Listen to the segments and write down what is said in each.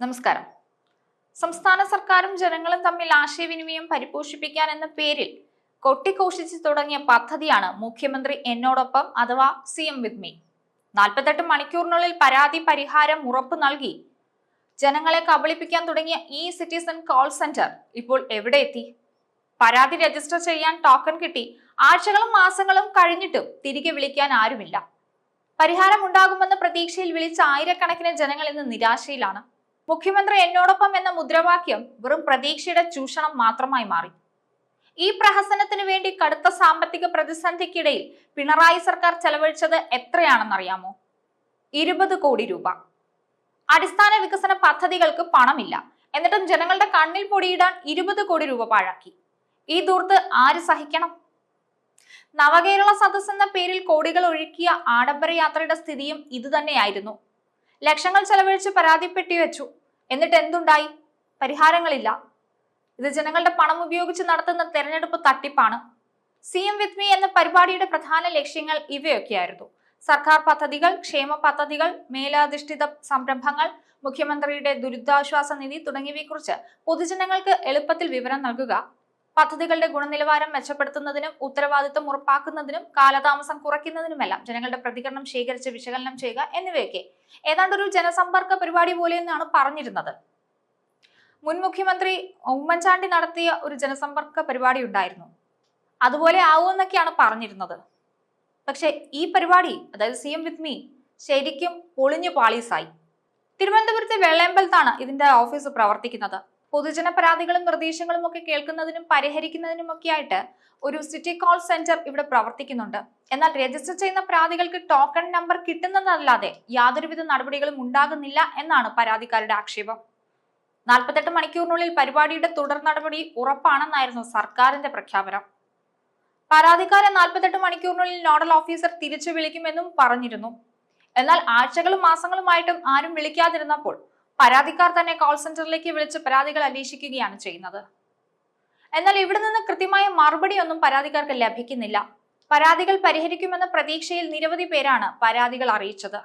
നമസ്കാരം. സംസ്ഥാന സർക്കാരും ജനങ്ങളും തമ്മിൽ ആശയവിനിമയം പരിപോഷിപ്പിക്കാൻ എന്ന പേരിൽ കൊട്ടിഘോഷിച്ചു തുടങ്ങിയ പദ്ധതിയാണ് മുഖ്യമന്ത്രി എന്നോടൊപ്പം അഥവാ CM with me. 48 മണിക്കൂറിനുള്ളിൽ പരാതി പരിഹാരം ഉറപ്പു നൽകി ജനങ്ങളെ കബളിപ്പിക്കാൻ തുടങ്ങിയ ഈ സിറ്റിസൺ കോൾ സെന്റർ ഇപ്പോൾ എവിടെ എത്തി? പരാതി രജിസ്റ്റർ ചെയ്യാൻ ടോക്കൺ കിട്ടി ആഴ്ചകളും മാസങ്ങളും കഴിഞ്ഞിട്ടും തിരികെ വിളിക്കാൻ ആരുമില്ല. പരിഹാരം ഉണ്ടാകുമെന്ന പ്രതീക്ഷയിൽ വിളിച്ച ആയിരക്കണക്കിന് ജനങ്ങൾ ഇന്ന് നിരാശയിലാണ്. മുഖ്യമന്ത്രി എന്നോടൊപ്പം എന്ന മുദ്രാവാക്യം വെറും പ്രതീക്ഷയുടെ ചൂഷണം മാത്രമായി മാറി. ഈ പ്രഹസനത്തിന് വേണ്ടി കടുത്ത സാമ്പത്തിക പ്രതിസന്ധിക്കിടയിൽ പിണറായി സർക്കാർ ചെലവഴിച്ചത് എത്രയാണെന്നറിയാമോ? 20 കോടി രൂപ. അടിസ്ഥാന വികസന പദ്ധതികൾക്ക് പണമില്ല, എന്നിട്ടും ജനങ്ങളുടെ കണ്ണിൽ പൊടിയിടാൻ 20 കോടി രൂപ പാഴാക്കി. ഈ ദൂർത്ത് ആര് സഹിക്കണം? നവകേരള സദസ് എന്ന പേരിൽ കോടികൾ ഒഴുക്കിയ ആഡംബര യാത്രയുടെ സ്ഥിതിയും ഇതുതന്നെയായിരുന്നു. ലക്ഷങ്ങൾ ചെലവഴിച്ച് പരാതിപ്പെട്ടി വെച്ചു, എന്നിട്ട് എന്തുണ്ടായി? പരിഹാരങ്ങളില്ല. ഇത് ജനങ്ങളുടെ പണം ഉപയോഗിച്ച് നടത്തുന്ന തെരഞ്ഞെടുപ്പ് തട്ടിപ്പാണ്. CM with me എന്ന പരിപാടിയുടെ പ്രധാന ലക്ഷ്യങ്ങൾ ഇവയൊക്കെയായിരുന്നു. സർക്കാർ പദ്ധതികൾ, ക്ഷേമ പദ്ധതികൾ, മേലധിഷ്ഠിത സംരംഭങ്ങൾ, മുഖ്യമന്ത്രിയുടെ ദുരിതാശ്വാസ നിധി തുടങ്ങിയവയെക്കുറിച്ച് പൊതുജനങ്ങൾക്ക് എളുപ്പത്തിൽ വിവരം നൽകുക, പദ്ധതികളുടെ ഗുണനിലവാരം മെച്ചപ്പെടുത്തുന്നതിനും ഉത്തരവാദിത്വം ഉറപ്പാക്കുന്നതിനും കാലതാമസം കുറയ്ക്കുന്നതിനുമെല്ലാം ജനങ്ങളുടെ പ്രതികരണം ശേഖരിച്ച് വിശകലനം ചെയ്യുക എന്നിവയൊക്കെ ഏതാണ്ടൊരു ജനസമ്പർക്ക പരിപാടി പോലെയെന്നാണ് പറഞ്ഞിരുന്നത്. മുൻ മുഖ്യമന്ത്രി ഉമ്മൻചാണ്ടി നടത്തിയ ഒരു ജനസമ്പർക്ക പരിപാടി ഉണ്ടായിരുന്നു, അതുപോലെ ആവുമെന്നൊക്കെയാണ് പറഞ്ഞിരുന്നത്. പക്ഷെ ഈ പരിപാടി, അതായത് CM with me, ശരിക്കും പൊളിഞ്ഞു പാളീസായി. തിരുവനന്തപുരത്തെ വെള്ളയമ്പലത്താണ് ഇതിന്റെ ഓഫീസ് പ്രവർത്തിക്കുന്നത്. പൊതുജന പരാതികളും നിർദ്ദേശങ്ങളും ഒക്കെ കേൾക്കുന്നതിനും പരിഹരിക്കുന്നതിനുമൊക്കെ ആയിട്ട് ഒരു സിറ്റി കോൾ സെന്റർ ഇവിടെ പ്രവർത്തിക്കുന്നുണ്ട്. എന്നാൽ രജിസ്റ്റർ ചെയ്യുന്ന പരാതികൾക്ക് ടോക്കൺ നമ്പർ കിട്ടുന്നതല്ലാതെ യാതൊരുവിധ നടപടികളും ഉണ്ടാകുന്നില്ല എന്നാണ് പരാതിക്കാരുടെ ആക്ഷേപം. 48 മണിക്കൂറിനുള്ളിൽ പരിപാടിയുടെ തുടർ നടപടി ഉറപ്പാണെന്നായിരുന്നു സർക്കാരിന്റെ പ്രഖ്യാപനം. പരാതിക്കാരെ 48 മണിക്കൂറിനുള്ളിൽ നോഡൽ ഓഫീസർ തിരിച്ചു വിളിക്കുമെന്നും പറഞ്ഞിരുന്നു. എന്നാൽ ആഴ്ചകളും മാസങ്ങളുമായിട്ടും ആരും വിളിക്കാതിരുന്നപ്പോൾ പരാതിക്കാർ തന്നെ കോൾ സെന്ററിലേക്ക് വിളിച്ച് പരാതികൾ അന്വേഷിക്കുകയാണ് ചെയ്യുന്നത്. എന്നാൽ ഇവിടെ നിന്ന് കൃത്യമായ മറുപടിയൊന്നും പരാതിക്കാർക്ക് ലഭിക്കുന്നില്ല. പരാതികൾ പരിഹരിക്കുമെന്ന പ്രതീക്ഷയിൽ നിരവധി പേരാണ് പരാതികൾ അറിയിച്ചത്.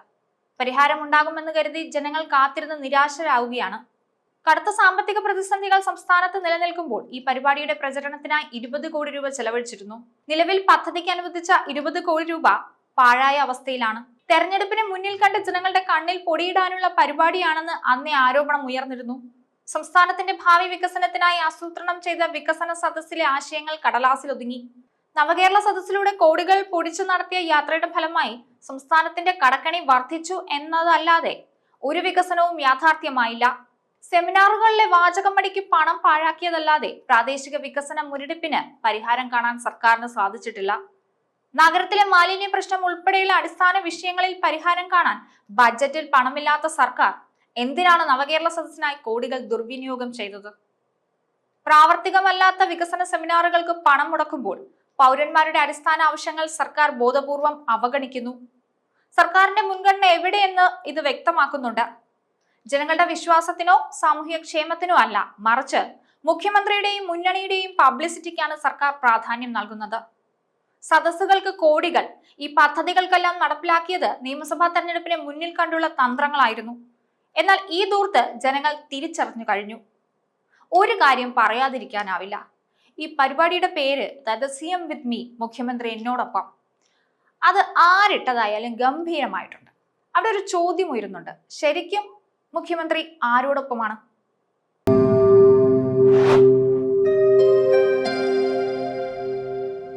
പരിഹാരം ഉണ്ടാകുമെന്ന് കരുതി ജനങ്ങൾ കാത്തിരുന്ന് നിരാശരാവുകയാണ്. കടുത്ത സാമ്പത്തിക പ്രതിസന്ധികൾ സംസ്ഥാനത്ത് നിലനിൽക്കുമ്പോൾ ഈ പരിപാടിയുടെ പ്രചരണത്തിനായി 20 കോടി രൂപ ചെലവഴിച്ചിരുന്നു. നിലവിൽ പദ്ധതിക്ക് അനുവദിച്ച 20 കോടി രൂപ പാഴായ അവസ്ഥയിലാണ്. തെരഞ്ഞെടുപ്പിനെ മുന്നിൽ കണ്ട് ജനങ്ങളുടെ കണ്ണിൽ പൊടിയിടാനുള്ള പരിപാടിയാണെന്ന് അന്നേ ആരോപണം ഉയർന്നിരുന്നു. സംസ്ഥാനത്തിന്റെ ഭാവി വികസനത്തിനായി ആസൂത്രണം ചെയ്ത വികസന സദസ്സിലെ ആശയങ്ങൾ കടലാസിൽ ഒതുങ്ങി. നവകേരള സദസ്സിലൂടെ കോടികൾ പൊടിച്ചു നടത്തിയ യാത്രയുടെ ഫലമായി സംസ്ഥാനത്തിന്റെ കടക്കണി വർദ്ധിച്ചു എന്നതല്ലാതെ ഒരു വികസനവും യാഥാർത്ഥ്യമായില്ല. സെമിനാറുകളിലെ വാചകമടിക്ക് പണം പാഴാക്കിയതല്ലാതെ പ്രാദേശിക വികസന മുരടിപ്പിന് പരിഹാരം കാണാൻ സർക്കാരിന് സാധിച്ചിട്ടില്ല. നഗരത്തിലെ മാലിന്യ പ്രശ്നം ഉൾപ്പെടെയുള്ള അടിസ്ഥാന വിഷയങ്ങളിൽ പരിഹാരം കാണാൻ ബഡ്ജറ്റിൽ പണമില്ലാത്ത സർക്കാർ എന്തിനാണ് നവകേരള സദസ്സിനായി കോടികൾ ദുർവിനിയോഗം ചെയ്തത്? പ്രാവർത്തികമല്ലാത്ത വികസന സെമിനാറുകൾക്ക് പണം മുടക്കുമ്പോൾ പൗരന്മാരുടെ അടിസ്ഥാന ആവശ്യങ്ങൾ സർക്കാർ ബോധപൂർവം അവഗണിക്കുന്നു. സർക്കാരിന്റെ മുൻഗണന എവിടെയെന്ന് ഇത് വ്യക്തമാക്കുന്നുണ്ട്. ജനങ്ങളുടെ വിശ്വാസത്തിനോ സാമൂഹ്യ ക്ഷേമത്തിനോ അല്ല, മറിച്ച് മുഖ്യമന്ത്രിയുടെയും മുന്നണിയുടെയും പബ്ലിസിറ്റിക്കാണ് സർക്കാർ പ്രാധാന്യം നൽകുന്നത്. സദസ്സുകൾക്ക് കോടികൾ. ഈ പദ്ധതികൾക്കെല്ലാം നടപ്പിലാക്കിയത് നിയമസഭാ തെരഞ്ഞെടുപ്പിനെ മുന്നിൽ കണ്ടുള്ള തന്ത്രങ്ങളായിരുന്നു. എന്നാൽ ഈ ദൂർത്ത് ജനങ്ങൾ തിരിച്ചറിഞ്ഞു കഴിഞ്ഞു. ഒരു കാര്യം പറയാതിരിക്കാനാവില്ല, ഈ പരിപാടിയുടെ പേര്, അതായത് CM with me, മുഖ്യമന്ത്രി എന്നോടൊപ്പം, അത് ആരിട്ടതായാലും ഗംഭീരമായിട്ടുണ്ട്. അവിടെ ഒരു ചോദ്യം ഉയരുന്നുണ്ട്, ശരിക്കും മുഖ്യമന്ത്രി ആരോടൊപ്പമാണ്?